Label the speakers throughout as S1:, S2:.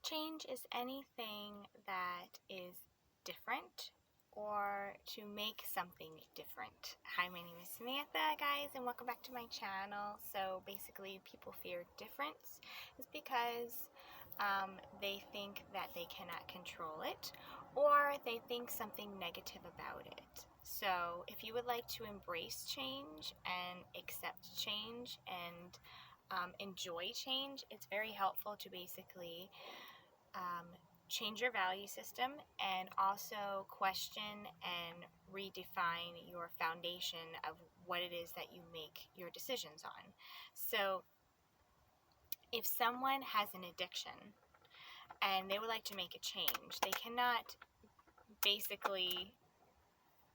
S1: Change is anything that is different or to make something different. Hi, my name is Samantha, guys, and welcome back to my channel. So basically, people fear difference is because they think that they cannot control it, or they think something negative about it. So if you would like to embrace change and accept change and enjoy change, it's very helpful to basically um, change your value system and also question and redefine your foundation of what it is that you make your decisions on. So, if someone has an addiction and they would like to make a change, they cannot basically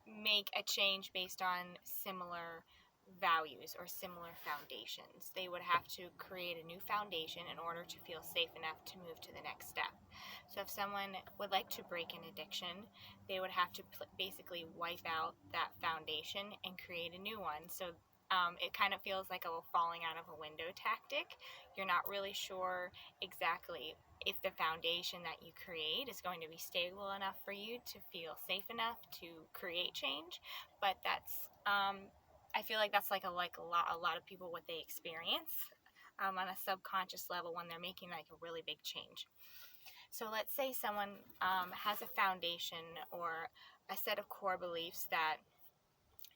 S1: make a change based on similar values or similar foundations. They would have to create a new foundation in order to feel safe enough to move to the next step. So if someone would like to break an addiction, they would have to basically wipe out that foundation and create a new one. So it kind of feels like a falling out of a window tactic. You're not really sure exactly if the foundation that you create is going to be stable enough for you to feel safe enough to create change. But that's I feel like that's like a lot of people what they experience on a subconscious level when they're making like a really big change. So let's say someone has a foundation or a set of core beliefs that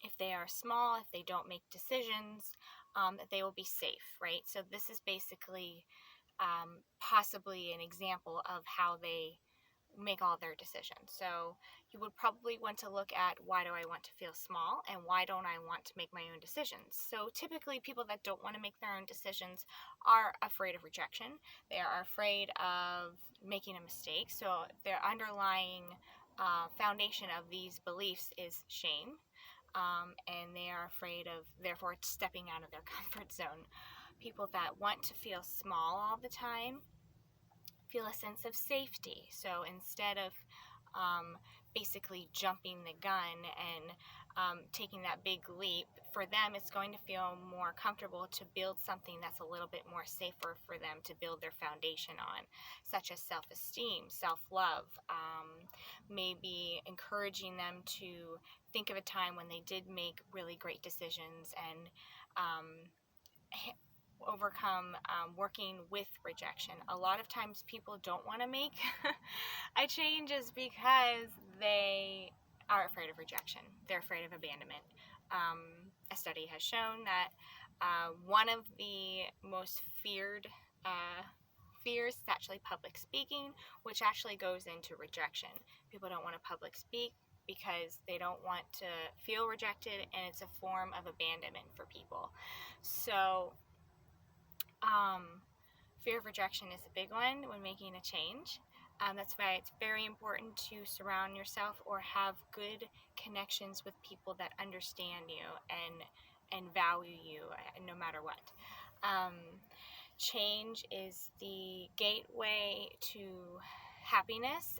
S1: if they are small, if they don't make decisions, that they will be safe, right? So this is basically possibly an example of how they make all their decisions. So you would probably want to look at, why do I want to feel small and why don't I want to make my own decisions? So typically people that don't want to make their own decisions are afraid of rejection. They are afraid of making a mistake. So their underlying foundation of these beliefs is shame. And they are afraid of, therefore, stepping out of their comfort zone. People that want to feel small all the time feel a sense of safety. So instead of basically jumping the gun and taking that big leap, for them it's going to feel more comfortable to build something that's a little bit more safer for them to build their foundation on, such as self-esteem, self-love, maybe encouraging them to think of a time when they did make really great decisions and overcome working with rejection. A lot of times people don't want to make a change is because they are afraid of rejection. They're afraid of abandonment. A study has shown that one of the most feared fears is actually public speaking, which actually goes into rejection. People don't want to public speak because they don't want to feel rejected, and it's a form of abandonment for people. So fear of rejection is a big one when making a change. That's why it's very important to surround yourself or have good connections with people that understand you and value you no matter what. Change is the gateway to happiness.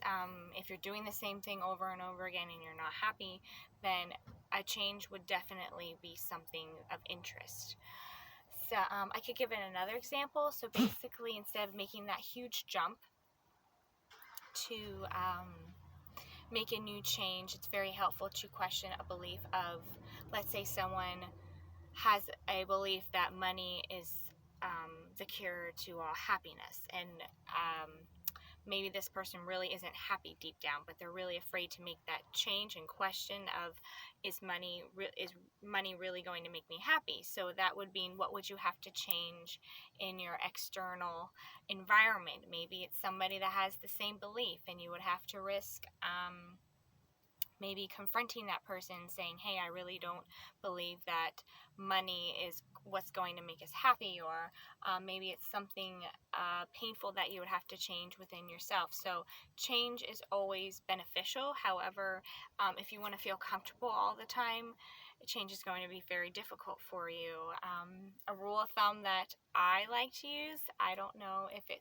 S1: If you're doing the same thing over and over again and you're not happy, then a change would definitely be something of interest. So I could give it another example. So basically, instead of making that huge jump to make a new change, it's very helpful to question a belief of, let's say someone has a belief that money is the cure to all happiness, and maybe this person really isn't happy deep down, but they're really afraid to make that change and question of, is money really going to make me happy? So that would mean, what would you have to change in your external environment? Maybe it's somebody that has the same belief, and you would have to risk maybe confronting that person, saying, hey, I really don't believe that money is what's going to make us happy, or maybe it's something painful that you would have to change within yourself. So change is always beneficial. However, if you want to feel comfortable all the time, change is going to be very difficult for you. A rule of thumb that I like to use, I don't know if it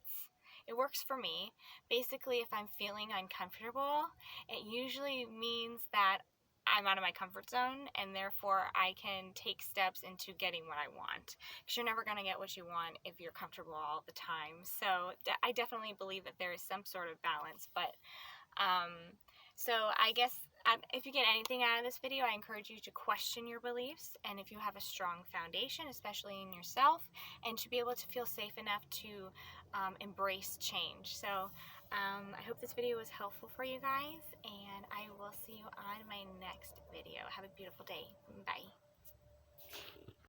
S1: works for me. Basically, if I'm feeling uncomfortable, it usually means that I'm out of my comfort zone, and therefore I can take steps into getting what I want. Because you're never going to get what you want if you're comfortable all the time. So I definitely believe that there is some sort of balance. But so I guess if you get anything out of this video, I encourage you to question your beliefs, and if you have a strong foundation, especially in yourself, and to be able to feel safe enough to embrace change. So I hope this video was helpful for you guys, and I will see you on my next video. Have a beautiful day. Bye.